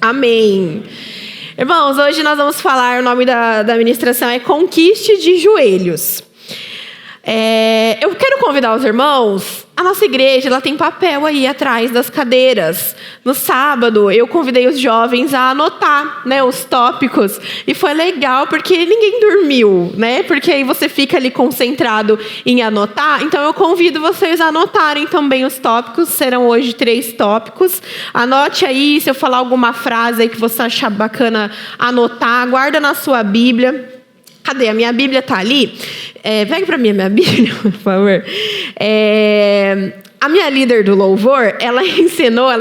Amém. Irmãos, hoje nós vamos falar, o nome da ministração é Conquiste de Joelhos. Eu quero convidar os irmãos. A nossa igreja, ela tem papel aí atrás das cadeiras. No sábado, eu convidei os jovens a anotar, né, os tópicos. E foi legal, porque ninguém dormiu, né? Porque aí você fica ali concentrado em anotar. Então, eu convido vocês a anotarem também os tópicos. Serão hoje 3 tópicos. Anote aí, se eu falar alguma frase aí que você achar bacana anotar. Guarda na sua Bíblia. Cadê? A minha Bíblia está ali. Pega para mim a minha Bíblia, por favor. A minha líder do louvor, ela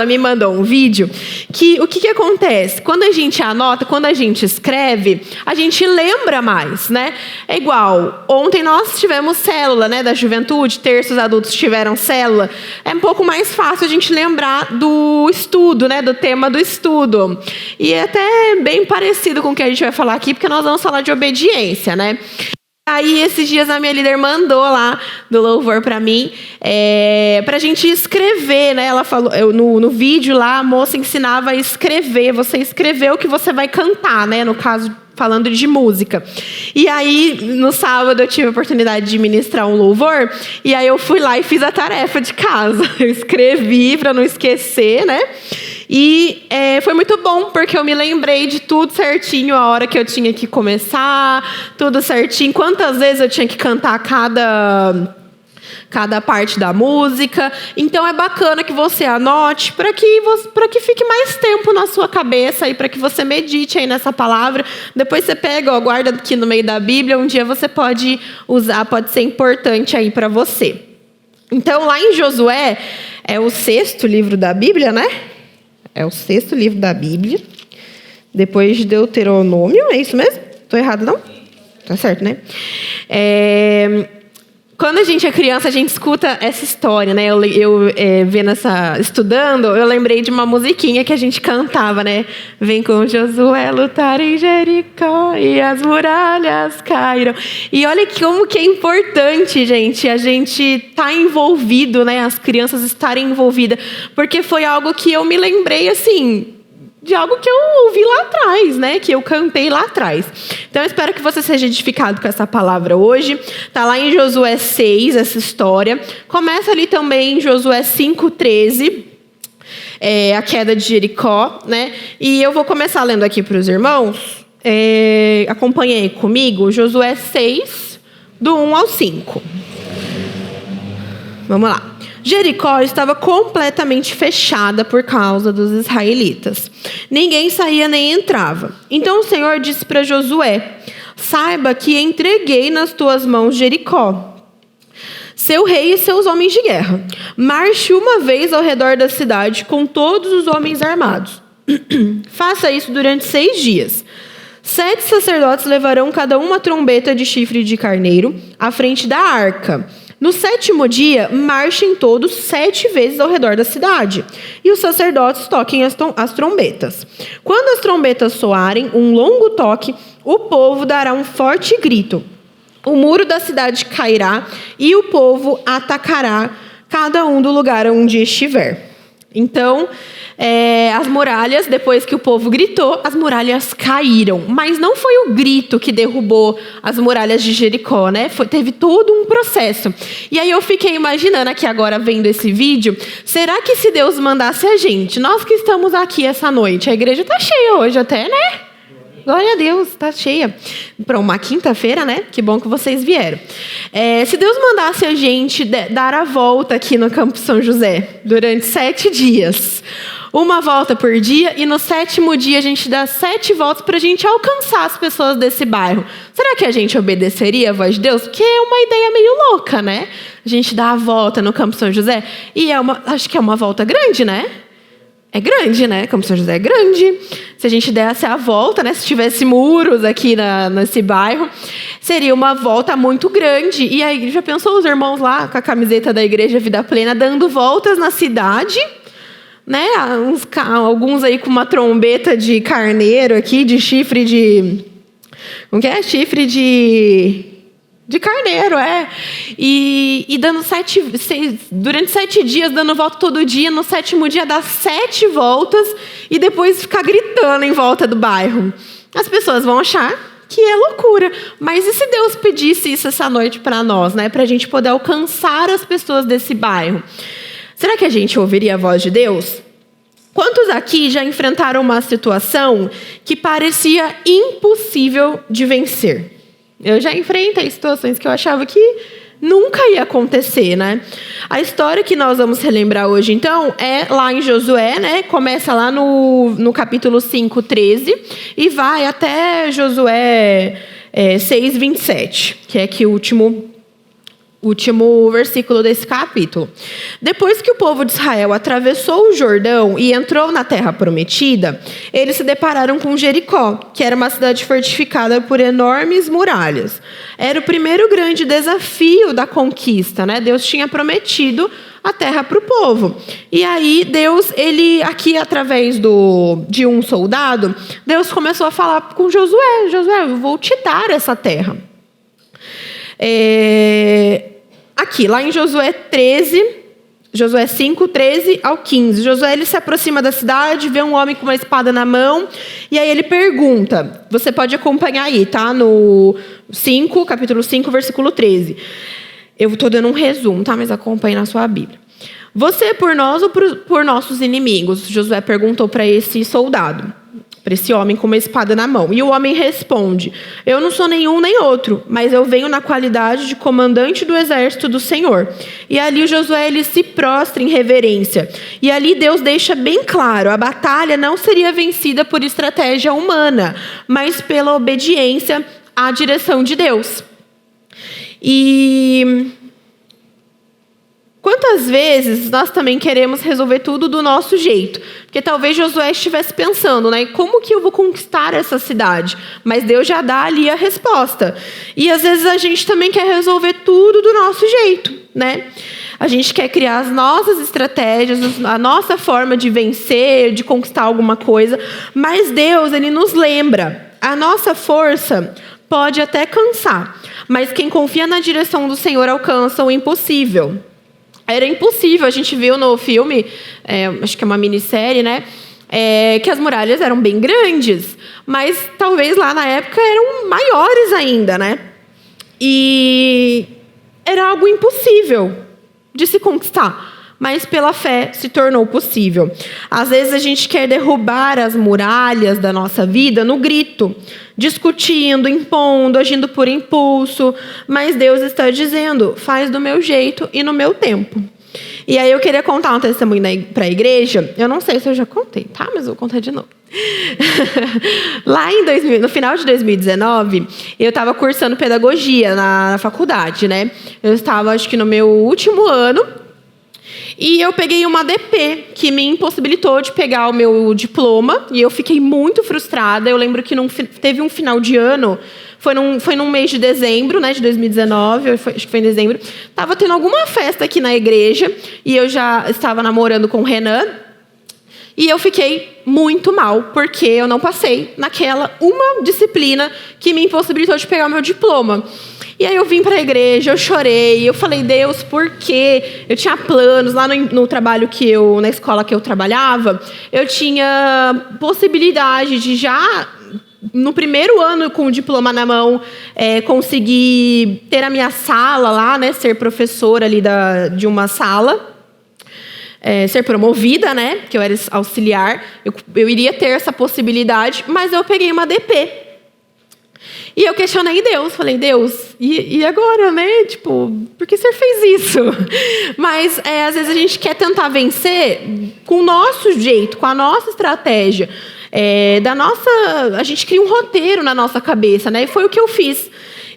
me mandou um vídeo que o que acontece? Quando a gente anota, quando a gente escreve, a gente lembra mais, né? É igual, ontem nós tivemos célula, né, da juventude, terça os adultos tiveram célula. É um pouco mais fácil a gente lembrar do estudo, né, do tema do estudo. E é até bem parecido com o que a gente vai falar aqui, porque nós vamos falar de obediência, né? Aí, esses dias, a minha líder mandou lá do louvor para mim, para a gente escrever, né? Ela falou, no vídeo lá, a moça ensinava a escrever. Você escreveu o que você vai cantar, né? No caso, falando de música. E aí, no sábado, eu tive a oportunidade de ministrar um louvor. E aí, eu fui lá e fiz a tarefa de casa. Eu escrevi para não esquecer, né? E foi muito bom, porque eu me lembrei de tudo certinho, a hora que eu tinha que começar, tudo certinho, quantas vezes eu tinha que cantar cada parte da música. Então, é bacana que você anote para que fique mais tempo na sua cabeça e para que você medite aí nessa palavra. Depois você pega, guarda aqui no meio da Bíblia, um dia você pode usar, pode ser importante aí para você. Então, lá em Josué, é o 6º livro da Bíblia, né? É o 6º livro da Bíblia, depois de Deuteronômio, é isso mesmo? Estou errado, não? Tá certo, né? Quando a gente é criança, a gente escuta essa história, né? Estudando, eu lembrei de uma musiquinha que a gente cantava, né? Vem com Josué lutar em Jericó e as muralhas caíram. E olha como que é importante, gente, a gente estar envolvido, né? As crianças estarem envolvidas. Porque foi algo que eu me lembrei, assim, de algo que eu ouvi lá atrás, né? Que eu cantei lá atrás. Então, eu espero que você seja edificado com essa palavra hoje. Está lá em Josué 6, essa história. Começa ali também em Josué 5:13, a queda de Jericó, né? E eu vou começar lendo aqui para os irmãos. Acompanhem comigo, Josué 6, do 1 ao 5. Vamos lá. Jericó estava completamente fechada por causa dos israelitas. Ninguém saía nem entrava. Então o Senhor disse para Josué: saiba que entreguei nas tuas mãos Jericó, seu rei e seus homens de guerra. Marche uma vez ao redor da cidade com todos os homens armados. Faça isso durante 6 dias. 7 sacerdotes levarão cada uma trombeta de chifre de carneiro à frente da arca. No 7º dia, marchem todos 7 vezes ao redor da cidade, e os sacerdotes toquem as trombetas. Quando as trombetas soarem um longo toque, o povo dará um forte grito. O muro da cidade cairá e o povo atacará cada um do lugar onde estiver. Então, as muralhas, depois que o povo gritou, as muralhas caíram. Mas não foi o grito que derrubou as muralhas de Jericó, né? Teve todo um processo. E aí eu fiquei imaginando aqui agora, vendo esse vídeo, será que se Deus mandasse a gente, nós que estamos aqui essa noite, a igreja está cheia hoje até, né? Glória a Deus, está cheia. Para uma quinta-feira, né? Que bom que vocês vieram. Se Deus mandasse a gente dar a volta aqui no Campo São José durante 7 dias, uma volta por dia, e no 7º dia a gente dá 7 voltas para a gente alcançar as pessoas desse bairro. Será que a gente obedeceria a voz de Deus? Porque é uma ideia meio louca, né? A gente dá a volta no Campo São José, e acho que é uma volta grande, né? É grande, né? Campo São José é grande. Se a gente desse a volta, né? Se tivesse muros aqui nesse bairro, seria uma volta muito grande. E aí, já pensou os irmãos lá com a camiseta da Igreja Vida Plena dando voltas na cidade, né? Alguns aí com uma trombeta de carneiro aqui, de chifre de... Como que é? Chifre de carneiro, E dando durante 7 dias, dando volta todo dia. No 7º dia, dá 7 voltas. e depois ficar gritando em volta do bairro. As pessoas vão achar que é loucura. Mas e se Deus pedisse isso essa noite para nós, né? Para a gente poder alcançar as pessoas desse bairro? Será que a gente ouviria a voz de Deus? Quantos aqui já enfrentaram uma situação que parecia impossível de vencer? Eu já enfrentei situações que eu achava que nunca ia acontecer, né? A história que nós vamos relembrar hoje, então, é lá em Josué, né? Começa lá no capítulo 5, 13, e vai até Josué 6, 27, que é aqui o último versículo desse capítulo. Depois que o povo de Israel atravessou o Jordão e entrou na terra prometida, eles se depararam com Jericó, que era uma cidade fortificada por enormes muralhas. Era o primeiro grande desafio da conquista, né? Deus tinha prometido a terra para o povo. E aí Deus, aqui através de um soldado, Deus começou a falar com Josué: Josué, eu vou te dar essa terra. Aqui, lá em Josué 5, 13 ao 15. Josué, ele se aproxima da cidade, vê um homem com uma espada na mão, e aí ele pergunta, você pode acompanhar aí, tá? No capítulo 5, versículo 13. Eu estou dando um resumo, tá? Mas acompanhe na sua Bíblia. Você é por nós ou por nossos inimigos? Josué perguntou para esse soldado, para esse homem com uma espada na mão. E o homem responde: eu não sou nenhum nem outro, mas eu venho na qualidade de comandante do exército do Senhor. E ali Josué, ele se prostra em reverência. E ali Deus deixa bem claro: a batalha não seria vencida por estratégia humana, mas pela obediência à direção de Deus. E quantas vezes nós também queremos resolver tudo do nosso jeito? Porque talvez Josué estivesse pensando, né? Como que eu vou conquistar essa cidade? Mas Deus já dá ali a resposta. E às vezes a gente também quer resolver tudo do nosso jeito, né? A gente quer criar as nossas estratégias, a nossa forma de vencer, de conquistar alguma coisa. Mas Deus, ele nos lembra: a nossa força pode até cansar, mas quem confia na direção do Senhor alcança o impossível. Era impossível, a gente viu no filme, acho que é uma minissérie, né? Que as muralhas eram bem grandes, mas talvez lá na época eram maiores ainda, né? E era algo impossível de se conquistar, mas pela fé se tornou possível. Às vezes a gente quer derrubar as muralhas da nossa vida no grito, discutindo, impondo, agindo por impulso, mas Deus está dizendo: faz do meu jeito e no meu tempo. E aí eu queria contar um testemunho para a igreja. Eu não sei se eu já contei, tá? Mas eu vou contar de novo. Lá no final de 2019, eu estava cursando pedagogia na faculdade, né? Eu estava, acho que no meu último ano, e eu peguei uma DP que me impossibilitou de pegar o meu diploma, e eu fiquei muito frustrada. Eu lembro que teve um final de ano, foi num mês de dezembro, né, de 2019, acho que foi em dezembro. Estava tendo alguma festa aqui na igreja, e eu já estava namorando com o Renan, e eu fiquei muito mal, porque eu não passei naquela uma disciplina que me impossibilitou de pegar o meu diploma. E aí eu vim para a igreja, eu chorei, eu falei: Deus, por quê? Eu tinha planos lá no trabalho na escola que eu trabalhava, eu tinha possibilidade de já, no primeiro ano com o diploma na mão, conseguir ter a minha sala lá, né, ser professora ali de uma sala. Ser promovida, né? Porque eu era auxiliar, eu iria ter essa possibilidade, mas eu peguei uma DP. E eu questionei Deus, falei: Deus, e agora, né? Tipo, por que o Senhor fez isso? Mas às vezes a gente quer tentar vencer com o nosso jeito, com a nossa estratégia. A gente cria um roteiro na nossa cabeça, né? E foi o que eu fiz.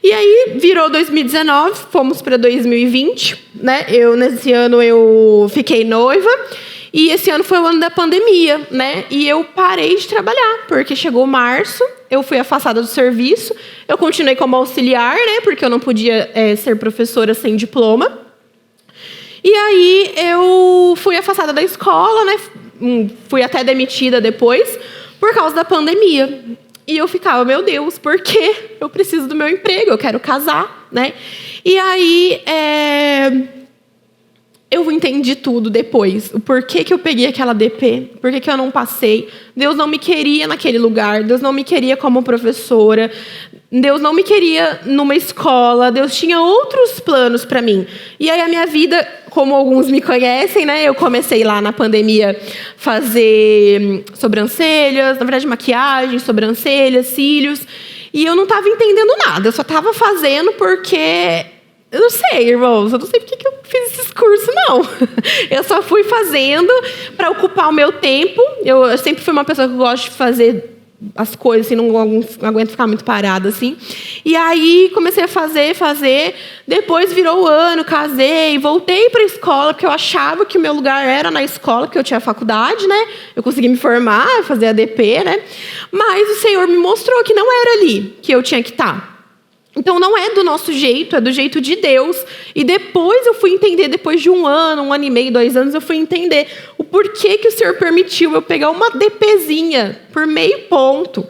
E aí virou 2019, fomos para 2020, né? Nesse ano eu fiquei noiva, e esse ano foi o ano da pandemia, né? E eu parei de trabalhar, porque chegou março, eu fui afastada do serviço, eu continuei como auxiliar, né? Porque eu não podia ser professora sem diploma. E aí eu fui afastada da escola, né? Fui até demitida depois, por causa da pandemia. E eu ficava: meu Deus, por quê? Eu preciso do meu emprego, eu quero casar, né? E aí eu entendi tudo depois. O porquê que eu peguei aquela DP, por que eu não passei. Deus não me queria naquele lugar, Deus não me queria como professora, Deus não me queria numa escola, Deus tinha outros planos para mim. E aí a minha vida, como alguns me conhecem, né? Eu comecei lá na pandemia fazer sobrancelhas, na verdade maquiagem, sobrancelhas, cílios, e eu não estava entendendo nada, eu só estava fazendo porque... Eu não sei, irmãos, eu não sei porque que eu fiz esses cursos, não. Eu só fui fazendo para ocupar o meu tempo. Eu sempre fui uma pessoa que gosta de fazer as coisas, assim, não aguento ficar muito parada, assim. E aí, comecei a fazer. Depois virou o ano, casei, voltei para a escola, porque eu achava que o meu lugar era na escola, porque eu tinha faculdade, né? Eu consegui me formar, fazer ADP, né? Mas o Senhor me mostrou que não era ali que eu tinha que estar. Então, não é do nosso jeito, é do jeito de Deus. E depois eu fui entender, depois de 1 ano, 1 ano e meio, 2 anos, eu fui entender o porquê que o Senhor permitiu eu pegar uma DPzinha por meio ponto.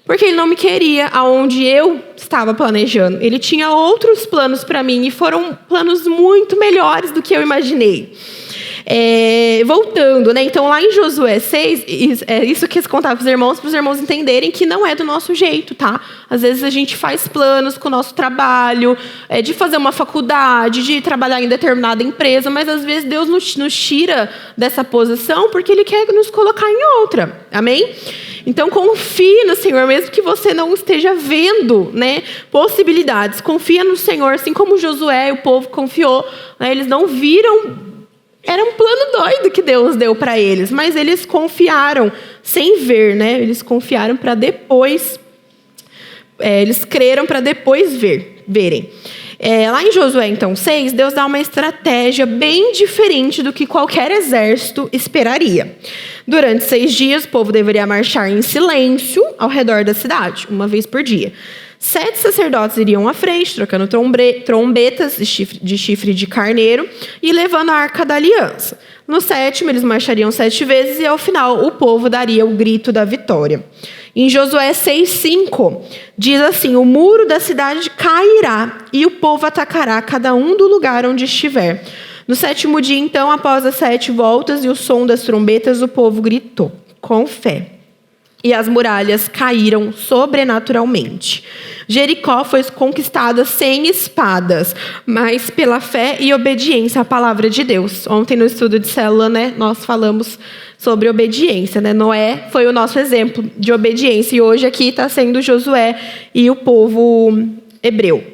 Porque Ele não me queria aonde eu estava planejando. Ele tinha outros planos para mim e foram planos muito melhores do que eu imaginei. Voltando, né? Então, lá em Josué 6, é isso que eu contava para os irmãos entenderem que não é do nosso jeito, tá? Às vezes a gente faz planos com o nosso trabalho, de fazer uma faculdade, de trabalhar em determinada empresa, mas às vezes Deus nos tira dessa posição porque Ele quer nos colocar em outra. Amém? Então, confie no Senhor, mesmo que você não esteja vendo, né, possibilidades. Confia no Senhor, assim como Josué e o povo confiou. Né? Eles não viram... Era um plano doido que Deus deu para eles, mas eles confiaram sem ver, né? Eles confiaram para depois, eles creram para depois verem. Lá em Josué, então, 6, Deus dá uma estratégia bem diferente do que qualquer exército esperaria. Durante 6 dias, o povo deveria marchar em silêncio ao redor da cidade, uma vez por dia. 7 sacerdotes iriam à frente, trocando trombetas de chifre de carneiro e levando a arca da aliança. No 7º, eles marchariam 7 vezes e, ao final, o povo daria o grito da vitória. Em Josué 6:5, diz assim: o muro da cidade cairá e o povo atacará cada um do lugar onde estiver. No 7º dia, então, após as 7 voltas e o som das trombetas, o povo gritou com fé. E as muralhas caíram sobrenaturalmente. Jericó foi conquistada sem espadas, mas pela fé e obediência à palavra de Deus. Ontem no estudo de célula, né, nós falamos sobre obediência. Né? Noé foi o nosso exemplo de obediência. E hoje aqui está sendo Josué e o povo hebreu.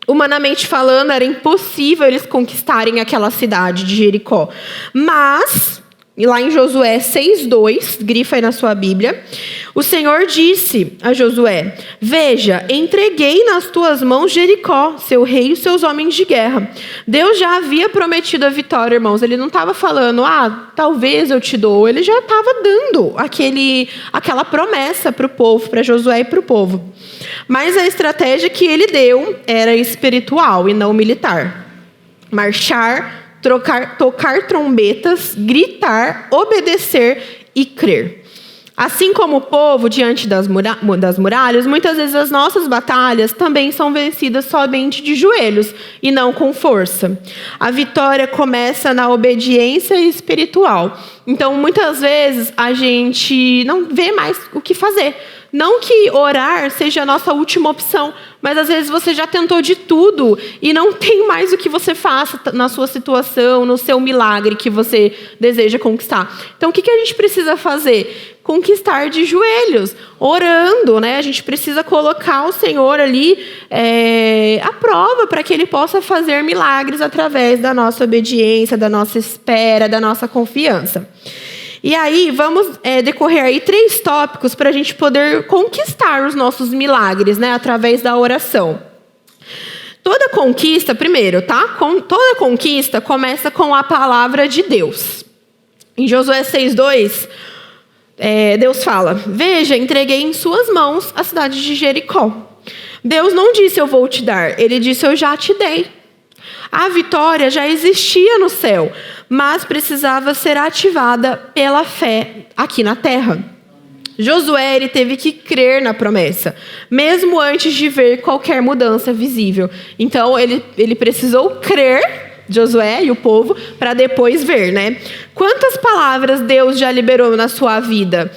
Humanamente falando, era impossível eles conquistarem aquela cidade de Jericó. Mas... E lá em Josué 6:2, grifa aí na sua Bíblia, o Senhor disse a Josué: veja, entreguei nas tuas mãos Jericó, seu rei e seus homens de guerra. Deus já havia prometido a vitória, irmãos. Ele não estava falando, talvez eu te dou. Ele já estava dando aquela promessa para o povo, para Josué e para o povo. Mas a estratégia que ele deu era espiritual e não militar. Marchar, tocar trombetas, gritar, obedecer e crer. Assim como o povo diante das muralhas, muitas vezes as nossas batalhas também são vencidas somente de joelhos e não com força. A vitória começa na obediência espiritual. Então, muitas vezes, a gente não vê mais o que fazer. Não que orar seja a nossa última opção, mas às vezes você já tentou de tudo e não tem mais o que você faça na sua situação, no seu milagre que você deseja conquistar. Então, o que a gente precisa fazer? Conquistar de joelhos, orando, né? A gente precisa colocar o Senhor ali à prova para que Ele possa fazer milagres através da nossa obediência, da nossa espera, da nossa confiança. E aí, vamos decorrer aí 3 tópicos para a gente poder conquistar os nossos milagres, né? Através da oração. Toda conquista, primeiro, tá? Toda conquista começa com a palavra de Deus. Em Josué 6:2, Deus fala: veja, entreguei em suas mãos a cidade de Jericó. Deus não disse eu vou te dar, Ele disse eu já te dei. A vitória já existia no céu, mas precisava ser ativada pela fé aqui na terra. Josué, ele teve que crer na promessa, mesmo antes de ver qualquer mudança visível. Então, ele precisou crer Josué e o povo, para depois ver, né? Quantas palavras Deus já liberou na sua vida?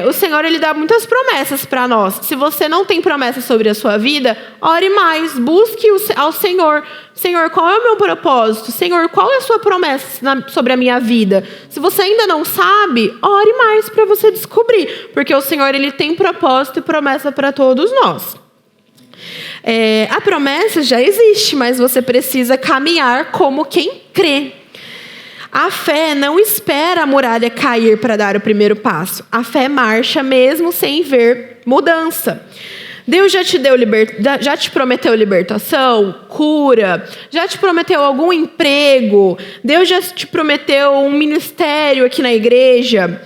O Senhor, Ele dá muitas promessas para nós. Se você não tem promessas sobre a sua vida, ore mais, busque ao Senhor. Senhor, qual é o meu propósito? Senhor, qual é a sua promessa sobre a minha vida? Se você ainda não sabe, ore mais para você descobrir, porque o Senhor, Ele tem propósito e promessa para todos nós. A promessa já existe, mas você precisa caminhar como quem crê. A fé não espera a muralha cair para dar o primeiro passo. A fé marcha mesmo sem ver mudança. Deus já te prometeu libertação, cura, já te prometeu algum emprego, Deus já te prometeu um ministério aqui na igreja.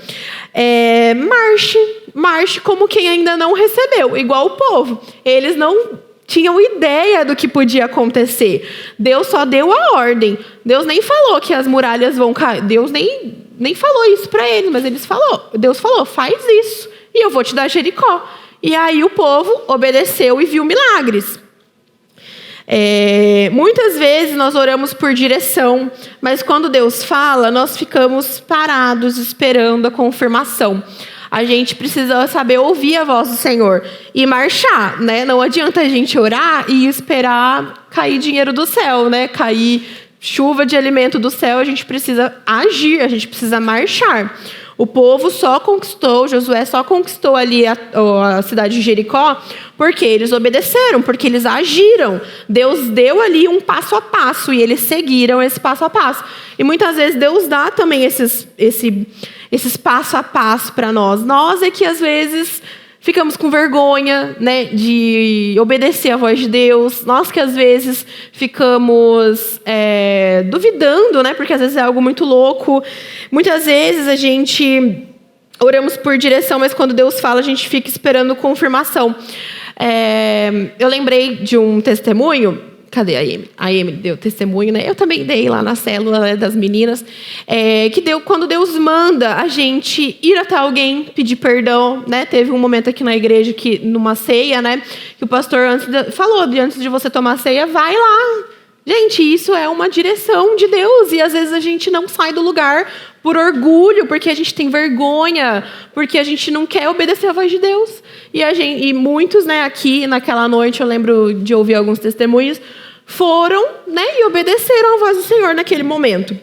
Marche como quem ainda não recebeu, igual o povo. Eles não tinham ideia do que podia acontecer. Deus só deu a ordem. Deus nem falou que as muralhas vão cair. Deus nem falou isso para eles, mas Deus falou, faz isso e eu vou te dar Jericó. E aí o povo obedeceu e viu milagres. Muitas vezes nós oramos por direção, mas quando Deus fala, nós ficamos parados esperando a confirmação. A gente precisa saber ouvir a voz do Senhor e marchar, né? Não adianta a gente orar e esperar cair dinheiro do céu, né? Cair chuva de alimento do céu. A gente precisa agir, a gente precisa marchar. O povo Josué só conquistou ali a cidade de Jericó porque eles obedeceram, porque eles agiram. Deus deu ali um passo a passo e eles seguiram esse passo a passo. E muitas vezes Deus dá também esses passo a passo para nós. Nós é que às vezes ficamos com vergonha, né, de obedecer a voz de Deus. Nós que às vezes ficamos duvidando, né, porque às vezes é algo muito louco. Muitas vezes a gente oramos por direção, mas quando Deus fala, a gente fica esperando confirmação. Eu lembrei de um testemunho. Cadê a Amy? A Amy deu testemunho, né? Eu também dei lá na célula das meninas. Quando Deus manda a gente ir até alguém, pedir perdão, né? Teve um momento aqui na igreja, numa ceia, né? Que o pastor falou, antes de você tomar a ceia, vai lá. Gente, isso é uma direção de Deus. E às vezes a gente não sai do lugar por orgulho, porque a gente tem vergonha, porque a gente não quer obedecer a voz de Deus. E muitos, né, aqui naquela noite, eu lembro de ouvir alguns testemunhos, foram, né, e obedeceram a voz do Senhor naquele momento.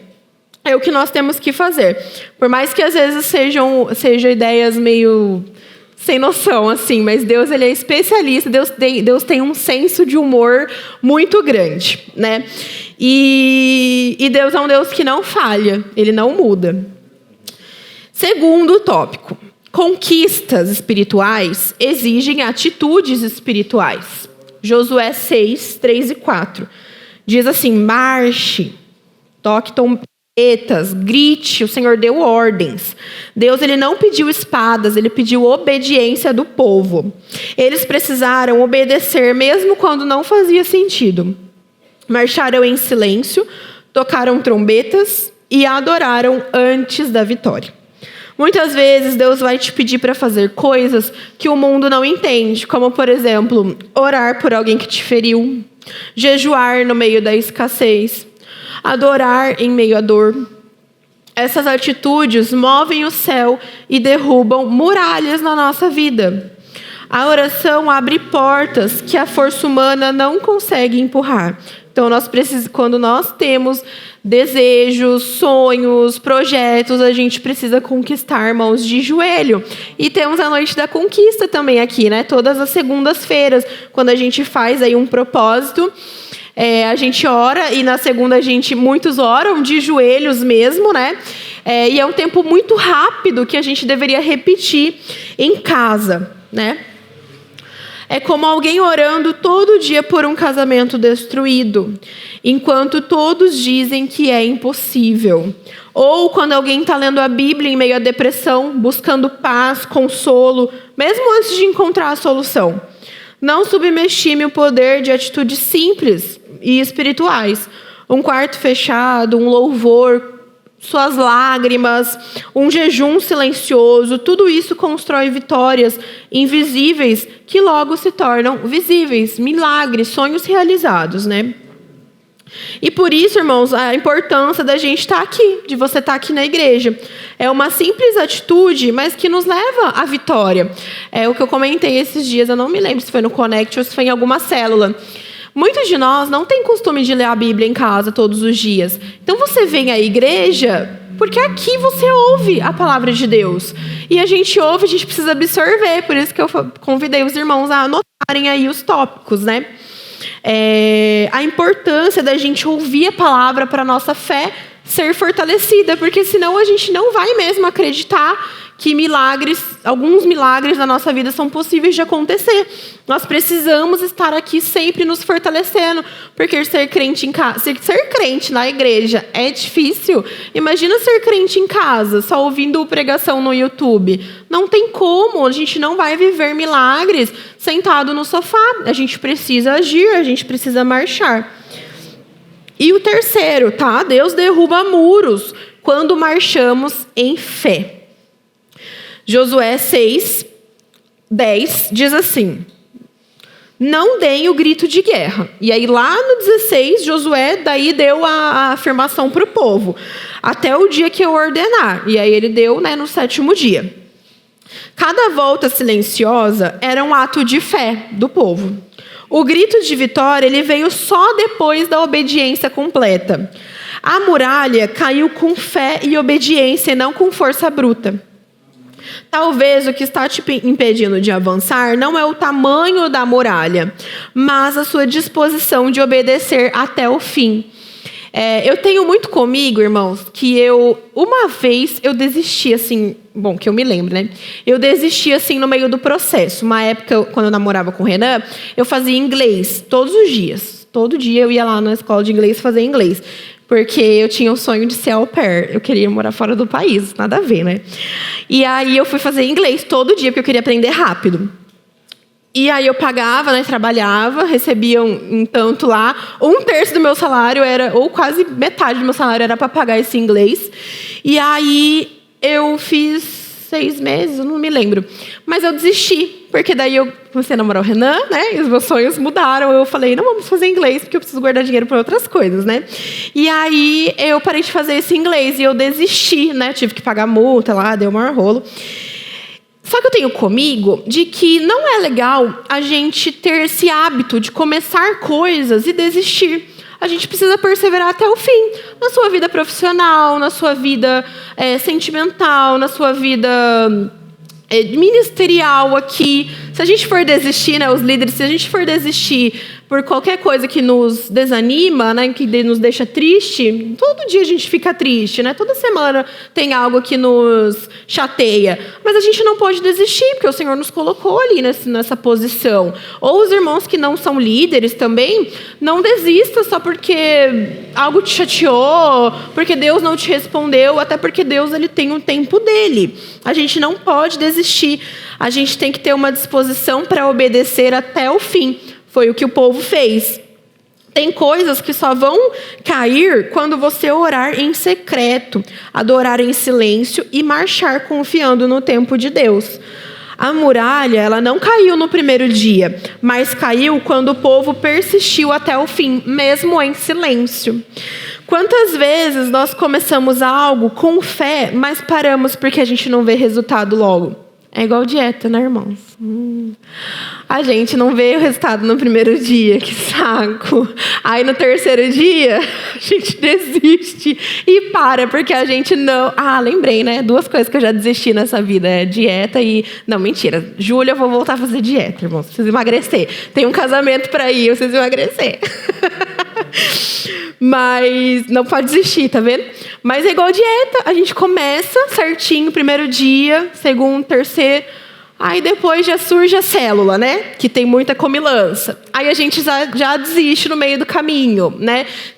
É o que nós temos que fazer. Por mais que às vezes sejam ideias meio sem noção, assim, mas Deus, Ele é especialista, Deus tem um senso de humor muito grande, né? E Deus é um Deus que não falha, Ele não muda. Segundo tópico, conquistas espirituais exigem atitudes espirituais. Josué 6, 3 e 4. Diz assim, marche, toque trompetas, grite, o Senhor deu ordens. Deus, Ele não pediu espadas, Ele pediu obediência do povo. Eles precisaram obedecer mesmo quando não fazia sentido. Marcharam em silêncio, tocaram trombetas e adoraram antes da vitória. Muitas vezes Deus vai te pedir para fazer coisas que o mundo não entende, como, por exemplo, orar por alguém que te feriu, jejuar no meio da escassez, adorar em meio à dor. Essas atitudes movem o céu e derrubam muralhas na nossa vida. A oração abre portas que a força humana não consegue empurrar. Então, quando nós temos desejos, sonhos, projetos, a gente precisa conquistar, irmãos, de joelho. E temos a noite da conquista também aqui, né? Todas as segundas-feiras, quando a gente faz aí um propósito, a gente ora e na segunda muitos oram de joelhos mesmo, né? E é um tempo muito rápido que a gente deveria repetir em casa, né? É como alguém orando todo dia por um casamento destruído, enquanto todos dizem que é impossível. Ou quando alguém está lendo a Bíblia em meio à depressão, buscando paz, consolo, mesmo antes de encontrar a solução. Não subestime o poder de atitudes simples e espirituais. Um quarto fechado, um louvor, suas lágrimas, um jejum silencioso, tudo isso constrói vitórias invisíveis que logo se tornam visíveis, milagres, sonhos realizados, né? E por isso, irmãos, a importância da gente estar aqui, de você estar aqui na igreja. É uma simples atitude, mas que nos leva à vitória. É o que eu comentei esses dias, eu não me lembro se foi no Connect ou se foi em alguma célula. Muitos de nós não têm costume de ler a Bíblia em casa todos os dias. Então você vem à igreja porque aqui você ouve a palavra de Deus. E a gente ouve, a gente precisa absorver. Por isso que eu convidei os irmãos a anotarem aí os tópicos, né? A importância da gente ouvir a palavra para a nossa fé ser fortalecida, porque senão a gente não vai mesmo acreditar que alguns milagres na nossa vida são possíveis de acontecer. Nós precisamos estar aqui sempre nos fortalecendo, porque ser crente na igreja é difícil. Imagina ser crente em casa, só ouvindo pregação no YouTube. Não tem como, a gente não vai viver milagres sentado no sofá. A gente precisa agir, a gente precisa marchar. E o terceiro, tá? Deus derruba muros quando marchamos em fé. Josué 6:10 diz assim: não deem o grito de guerra. E aí lá no 16, Josué daí deu a afirmação para o povo: até o dia que eu ordenar. E aí ele deu, no 7º dia. Cada volta silenciosa era um ato de fé do povo. O grito de vitória ele veio só depois da obediência completa. A muralha caiu com fé e obediência e não com força bruta. Talvez o que está te impedindo de avançar não é o tamanho da muralha, mas a sua disposição de obedecer até o fim. Eu tenho muito comigo, irmãos, que uma vez eu desisti, assim, que eu me lembro, né? Eu desisti, assim, no meio do processo. Uma época, quando eu namorava com o Renan, eu fazia inglês todos os dias. Todo dia eu ia lá na escola de inglês fazer inglês. Porque eu tinha o sonho de ser au pair. Eu queria morar fora do país, nada a ver, né? E aí eu fui fazer inglês todo dia, porque eu queria aprender rápido. E aí eu pagava, trabalhava, recebia um tanto lá. 1/3 do meu salário ou quase metade do meu salário era para pagar esse inglês. E aí eu fiz 6 meses, eu não me lembro. Mas eu desisti, porque daí eu comecei a namorar o Renan, E os meus sonhos mudaram. Eu falei, não vamos fazer inglês, porque eu preciso guardar dinheiro para outras coisas, E aí eu parei de fazer esse inglês e eu desisti, Tive que pagar multa lá, deu o maior rolo. Só que eu tenho comigo de que não é legal a gente ter esse hábito de começar coisas e desistir. A gente precisa perseverar até o fim. Na sua vida profissional, na sua vida sentimental, na sua vida ministerial aqui. Se a gente for desistir, os líderes, se a gente for desistir por qualquer coisa que nos desanima, que nos deixa triste, todo dia a gente fica triste, Toda semana tem algo que nos chateia. Mas a gente não pode desistir, porque o Senhor nos colocou ali nessa posição. Ou os irmãos que não são líderes também, não desista só porque algo te chateou, porque Deus não te respondeu, até porque Deus ele tem um tempo dele. A gente não pode desistir. A gente tem que ter uma disposição para obedecer até o fim. Foi o que o povo fez. Tem coisas que só vão cair quando você orar em secreto, adorar em silêncio e marchar confiando no tempo de Deus. A muralha, ela não caiu no primeiro dia, mas caiu quando o povo persistiu até o fim, mesmo em silêncio. Quantas vezes nós começamos algo com fé, mas paramos porque a gente não vê resultado logo? É igual dieta, irmãos? A gente não vê o resultado no primeiro dia, que saco. Aí no terceiro dia, a gente desiste e para, porque a gente não... lembrei, 2 coisas que eu já desisti nessa vida, dieta e... Não, mentira. Julho eu vou voltar a fazer dieta, irmãos. Preciso emagrecer. Tem um casamento para ir, eu preciso emagrecer. Mas não pode desistir, tá vendo? Mas é igual dieta, a gente começa certinho, primeiro dia, segundo, terceiro, aí depois já surge a célula, que tem muita comilança. Aí a gente já desiste no meio do caminho,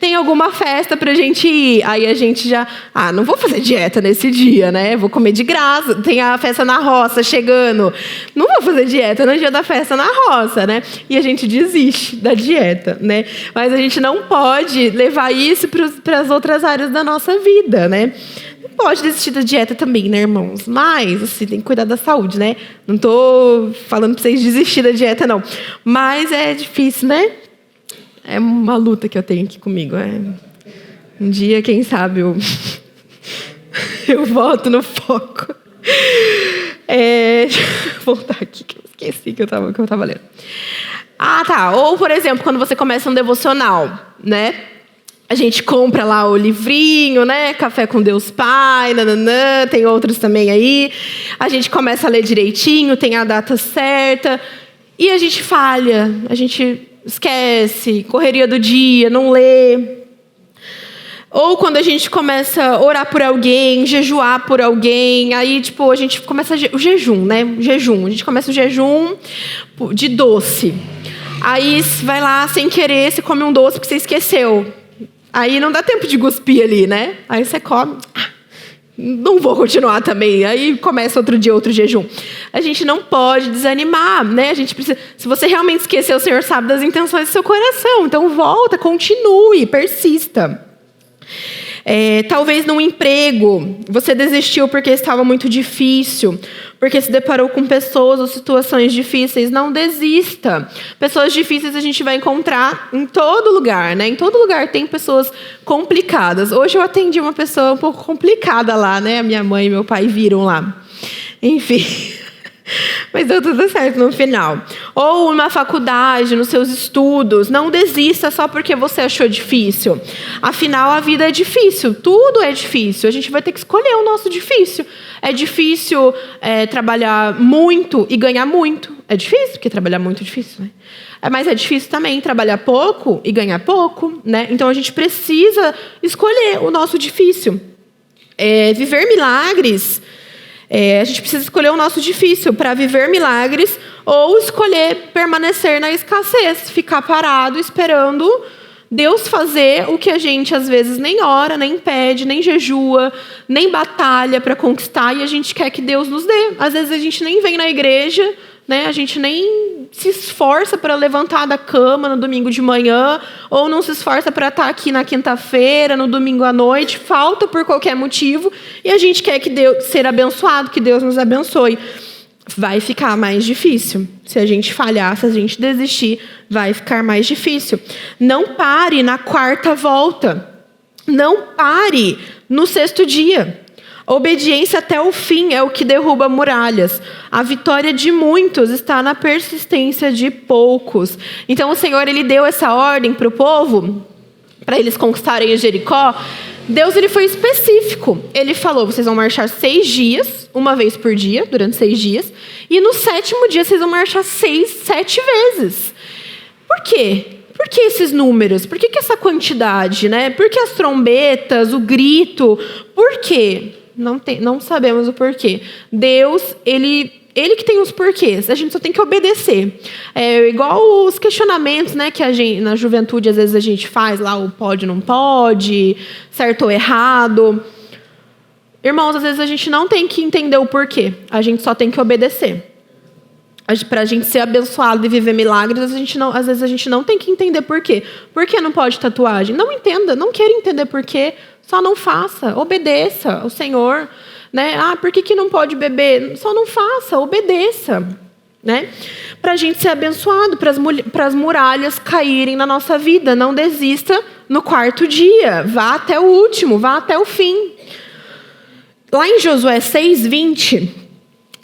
Tem alguma festa pra gente ir, aí a gente já, não vou fazer dieta nesse dia, Vou comer de graça, tem a festa na roça chegando, não vou fazer dieta no dia da festa na roça, E a gente desiste da dieta, Mas a gente não pode levar isso para as outras áreas da nossa vida, Pode desistir da dieta também, irmãos? Mas, assim, tem que cuidar da saúde, Não tô falando para vocês desistir da dieta, não. Mas é difícil, É uma luta que eu tenho aqui comigo. Um dia, quem sabe, eu volto no foco. Deixa eu voltar aqui, que eu esqueci que eu tava lendo. Tá. Ou, por exemplo, quando você começa um devocional, né? A gente compra lá o livrinho, né? Café com Deus Pai, nananã, tem outros também aí. A gente começa a ler direitinho, tem a data certa. E a gente falha, a gente esquece, correria do dia, não lê. Ou quando a gente começa a orar por alguém, jejuar por alguém, aí, a gente começa o jejum, né? A gente começa o jejum de doce. Aí, vai lá, sem querer, você come um doce porque você esqueceu. Aí, não dá tempo de cuspir ali, né? Aí, você come... Não vou continuar também. Aí, começa outro dia, outro jejum. A gente não pode desanimar, né? A gente precisa... Se você realmente esqueceu, o Senhor sabe das intenções do seu coração. Então, volta, continue, persista. Talvez no emprego, você desistiu porque estava muito difícil, porque se deparou com pessoas ou situações difíceis. Não desista. Pessoas difíceis a gente vai encontrar em todo lugar, né? Em todo lugar tem pessoas complicadas. Hoje eu atendi uma pessoa um pouco complicada lá, né? A minha mãe e meu pai viram lá. Enfim... Mas deu tudo certo no final. Ou na faculdade, nos seus estudos. Não desista só porque você achou difícil. Afinal, a vida é difícil. Tudo é difícil. A gente vai ter que escolher o nosso difícil. É difícil trabalhar muito e ganhar muito. É difícil, porque trabalhar muito é difícil, né? Mas é difícil também trabalhar pouco e ganhar pouco, né? Então, a gente precisa escolher o nosso difícil. Viver milagres... a gente precisa escolher o nosso difícil para viver milagres ou escolher permanecer na escassez, ficar parado esperando Deus fazer o que a gente às vezes nem ora, nem pede, nem jejua, nem batalha para conquistar e a gente quer que Deus nos dê. Às vezes a gente nem vem na igreja, né? A gente nem se esforça para levantar da cama no domingo de manhã, ou não se esforça para estar aqui na quinta-feira, no domingo à noite, falta por qualquer motivo, e a gente quer que Deus ser abençoado, que Deus nos abençoe. Vai ficar mais difícil. Se a gente falhar, se a gente desistir, vai ficar mais difícil. Não pare na quarta volta. Não pare no sexto dia. A obediência até o fim é o que derruba muralhas. A vitória de muitos está na persistência de poucos. Então o Senhor, Ele deu essa ordem para o povo, para eles conquistarem Jericó. Deus, Ele foi específico. Ele falou, vocês vão marchar 6 dias, uma vez por dia, durante 6 dias. E no 7º dia, vocês vão marchar 7 vezes. Por quê? Por que esses números? Por que essa quantidade, né? Por que as trombetas, o grito? Por quê? Não sabemos o porquê. Deus, Ele que tem os porquês. A gente só tem que obedecer. Igual os questionamentos, né, que na juventude às vezes a gente faz lá, o pode, não pode, certo ou errado. Irmãos, às vezes a gente não tem que entender o porquê. A gente só tem que obedecer. Para a gente ser abençoado e viver milagres, às vezes a gente não tem que entender por quê. Por que não pode tatuagem? Não entenda, não queira entender por quê. Só não faça, obedeça ao Senhor, né? Por que não pode beber? Só não faça, obedeça, né? Para a gente ser abençoado, para as muralhas caírem na nossa vida. Não desista no 4º dia, vá até o último, vá até o fim. Lá em Josué 6:20,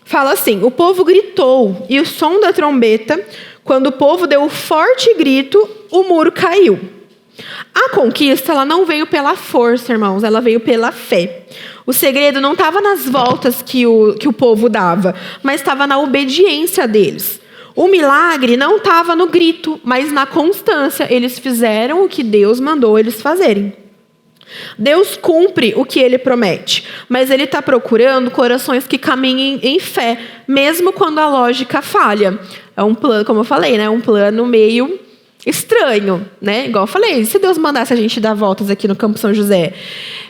fala assim, o povo gritou e o som da trombeta, quando o povo deu um forte grito, o muro caiu. A conquista, ela não veio pela força, irmãos, ela veio pela fé. O segredo não estava nas voltas que o povo dava, mas estava na obediência deles. O milagre não estava no grito, mas na constância. Eles fizeram o que Deus mandou eles fazerem. Deus cumpre o que Ele promete, mas Ele está procurando corações que caminhem em fé, mesmo quando a lógica falha. É um plano, como eu falei, né? Um plano meio estranho, né? Igual eu falei, se Deus mandasse a gente dar voltas aqui no Campo São José,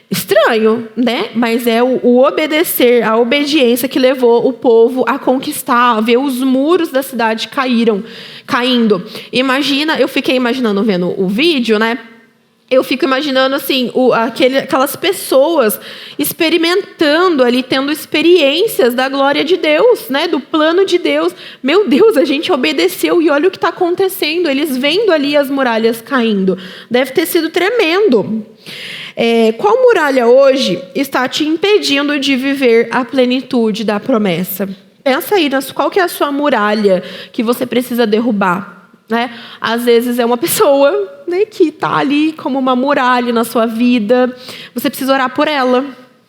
estranho, né? Mas é o obedecer, a obediência que levou o povo a conquistar, a ver os muros da cidade caindo. Imagina, eu fiquei imaginando vendo o vídeo, né? eu fico imaginando assim, aquelas pessoas experimentando ali, tendo experiências da glória de Deus, né? Do plano de Deus. Meu Deus, a gente obedeceu e olha o que está acontecendo. Eles vendo ali as muralhas caindo. Deve ter sido tremendo. Qual muralha hoje está te impedindo de viver a plenitude da promessa? Pensa aí, qual que é a sua muralha que você precisa derrubar? Né? Às vezes é uma pessoa, né, que está ali como uma muralha na sua vida. Você precisa orar por ela.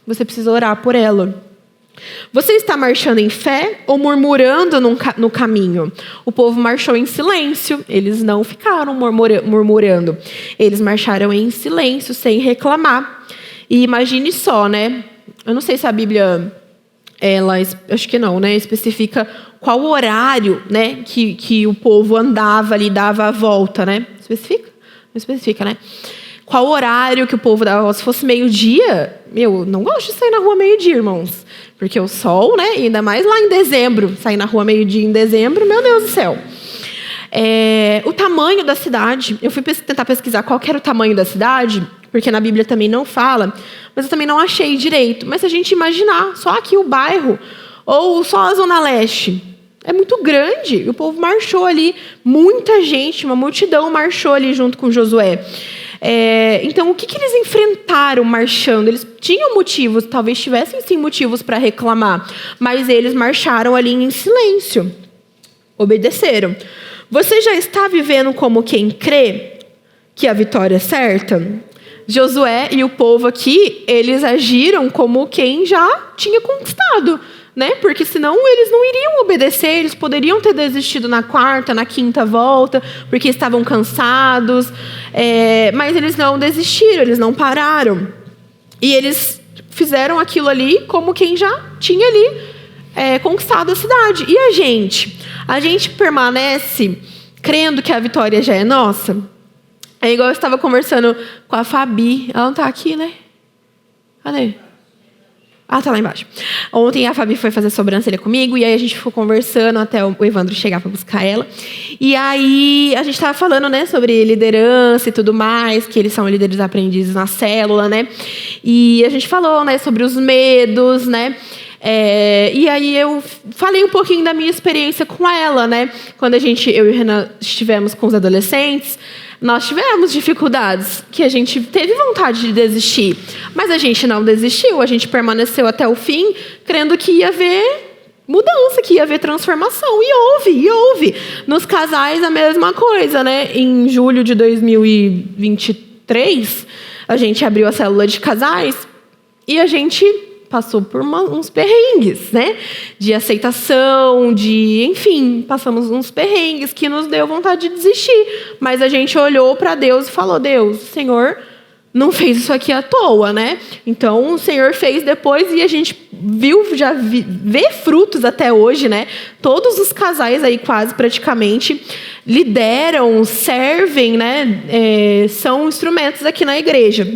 Você precisa orar por ela. Você está marchando em fé ou murmurando no caminho? O povo marchou em silêncio. Eles não ficaram murmurando. Eles marcharam em silêncio, sem reclamar. E imagine só, né? Eu não sei se a Bíblia, acho que não, né? Especifica qual o horário, né, que o povo andava ali, dava a volta, né? Especifica? Não especifica, né? Qual o horário que o povo dava? Se fosse meio-dia, eu não gosto de sair na rua meio-dia, irmãos. Porque o sol, né, ainda mais lá em dezembro, sair na rua meio-dia em dezembro, meu Deus do céu. O tamanho da cidade, eu fui tentar pesquisar qual que era o tamanho da cidade, porque na Bíblia também não fala, mas eu também não achei direito. Mas se a gente imaginar, só aqui o bairro, ou só a Zona Leste, é muito grande. O povo marchou ali, muita gente, uma multidão marchou ali junto com Josué. Então, o que eles enfrentaram marchando? Eles tinham motivos, talvez tivessem sim motivos para reclamar, mas eles marcharam ali em silêncio, obedeceram. Você já está vivendo como quem crê que a vitória é certa? Josué e o povo aqui, eles agiram como quem já tinha conquistado, né? Porque senão eles não iriam obedecer, eles poderiam ter desistido na quarta, na quinta volta, porque estavam cansados, mas eles não desistiram, eles não pararam. E eles fizeram aquilo ali como quem já tinha ali conquistado a cidade. E a gente? A gente permanece crendo que a vitória já é nossa? É igual eu estava conversando com a Fabi, ela não está aqui, né? Cadê? Ah, tá lá embaixo. Ontem a Fabi foi fazer sobrancelha comigo, e aí a gente ficou conversando até o Evandro chegar para buscar ela. E aí a gente estava falando, né, sobre liderança e tudo mais, que eles são líderes aprendizes na célula, né? E a gente falou, né, sobre os medos, né? E aí eu falei um pouquinho da minha experiência com ela, né? Quando eu e o Renan estivemos com os adolescentes, nós tivemos dificuldades, que a gente teve vontade de desistir, mas a gente não desistiu, a gente permaneceu até o fim, crendo que ia haver mudança, que ia haver transformação, e houve. Nos casais a mesma coisa, né? Em julho de 2023, a gente abriu a célula de casais e a gente passou por uns perrengues, né? De aceitação, enfim, passamos uns perrengues que nos deu vontade de desistir. Mas a gente olhou para Deus e falou: Deus, o Senhor não fez isso aqui à toa, né? Então, o Senhor fez depois e a gente vê frutos até hoje, né? Todos os casais aí, quase praticamente, lideram, servem, né? São instrumentos aqui na igreja.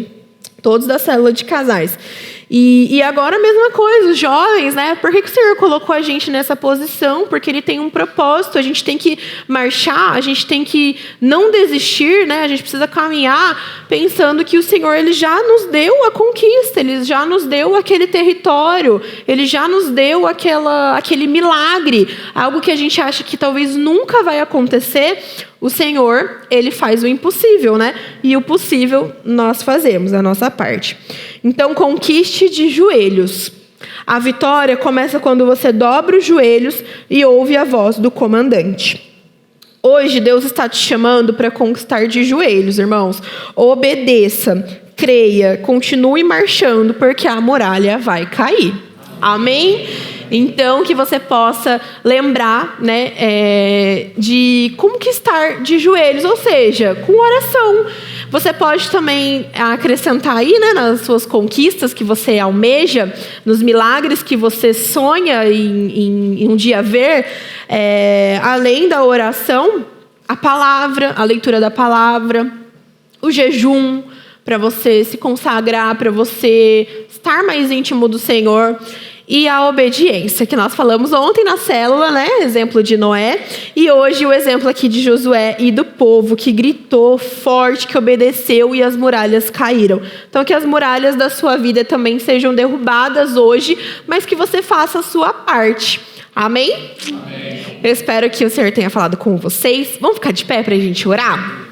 Todos da célula de casais. E agora a mesma coisa, os jovens, né? Por que o Senhor colocou a gente nessa posição? Porque Ele tem um propósito, a gente tem que marchar, a gente tem que não desistir, né? A gente precisa caminhar pensando que o Senhor, Ele já nos deu a conquista, Ele já nos deu aquele território, Ele já nos deu aquele milagre, algo que a gente acha que talvez nunca vai acontecer. O Senhor, Ele faz o impossível, né? E o possível nós fazemos, a nossa parte. Então, conquiste de joelhos. A vitória começa quando você dobra os joelhos e ouve a voz do comandante. Hoje, Deus está te chamando para conquistar de joelhos, irmãos. Obedeça, creia, continue marchando, porque a muralha vai cair. Amém? Então, que você possa lembrar, né, de conquistar de joelhos, ou seja, com oração. Você pode também acrescentar aí, né, nas suas conquistas que você almeja, nos milagres que você sonha em um dia ver, além da oração, a palavra, a leitura da palavra, o jejum, para você se consagrar, para você estar mais íntimo do Senhor. e a obediência, que nós falamos ontem na célula, né? Exemplo de Noé. E hoje o exemplo aqui de Josué e do povo que gritou forte, que obedeceu e as muralhas caíram. Então que as muralhas da sua vida também sejam derrubadas hoje, mas que você faça a sua parte. Amém? Amém. Eu espero que o Senhor tenha falado com vocês. Vamos ficar de pé para a gente orar?